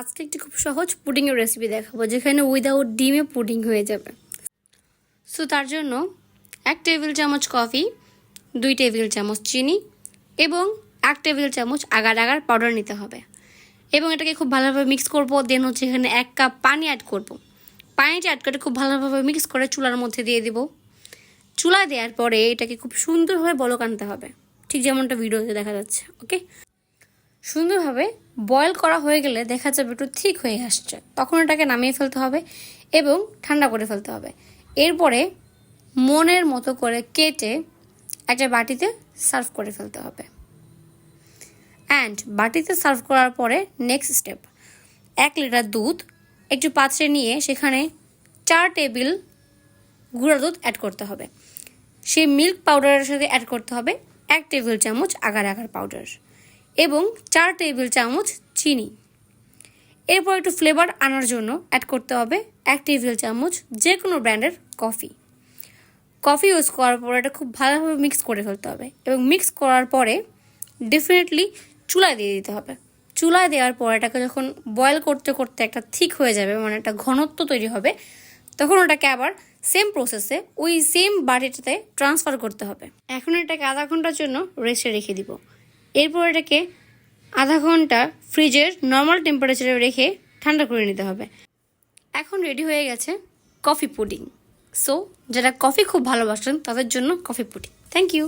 আজকে একটি খুব সহজ পুডিংয়ের রেসিপি দেখাবো যেখানে উইদাউট ডিমে পুডিং হয়ে যাবে। সো তার জন্য 1 টেবিল চামচ কফি, 2 টেবিল চামচ চিনি এবং 1 টেবিল চামচ আগার আগার পাউডার নিতে হবে এবং এটাকে খুব ভালোভাবে মিক্স করবো। দেন হচ্ছে এখানে 1 কাপ পানি অ্যাড করব। পানিটা অ্যাড করে খুব ভালোভাবে মিক্স করে চুলার মধ্যে দিয়ে দিব। চুলা দেওয়ার পরে এটাকে খুব সুন্দরভাবে বলক আনতে হবে, ঠিক যেমনটা ভিডিওতে দেখা যাচ্ছে। ওকে, সুন্দরভাবে বয়েল করা হয়ে গেলে দেখা যাবে একটু ঠিক হয়ে আসছে, তখন এটাকে নামিয়ে ফেলতে হবে এবং ঠান্ডা করে ফেলতে হবে। এরপরে মনের মতো করে কেটে একটা বাটিতে সার্ভ করে ফেলতে হবে। অ্যান্ড বাটিতে সার্ভ করার পরে নেক্সট স্টেপ, 1 লিটার দুধ একটু পাত্রে নিয়ে সেখানে 4 টেবিল গুঁড়া দুধ অ্যাড করতে হবে। সেই মিল্ক পাউডারের সাথে অ্যাড করতে হবে 1 টেবিল চামচ আগার আগার পাউডার এবং 4 টেবিল চামচ চিনি। এরপর একটু ফ্লেভার আনার জন্য অ্যাড করতে হবে 1 টেবিল চামচ যে কোনো ব্র্যান্ডের কফি ইউজ করার পরে এটা খুব ভালোভাবে মিক্স করে ফেলতে হবে এবং মিক্স করার পরে ডেফিনেটলি চুলায় দিয়ে দিতে হবে। চুলায় দেওয়ার পর এটাকে যখন বয়েল করতে করতে একটা ঠিক হয়ে যাবে, মানে একটা ঘনত্ব তৈরি হবে, তখন ওটাকে আবার সেম প্রসেসে ওই সেম বাটিটাতে ট্রান্সফার করতে হবে। এখন এটাকে আধা ঘন্টার জন্য রেস্টে রেখে দিব। এরপর এটাকে আধা ঘন্টা ফ্রিজের নর্মাল টেম্পারেচারে রেখে ঠান্ডা করে নিতে হবে। এখন রেডি হয়ে গেছে কফি পুডিং। সো যারা কফি খুব ভালোবাসেন তাদের জন্য কফি পুডিং। Thank you.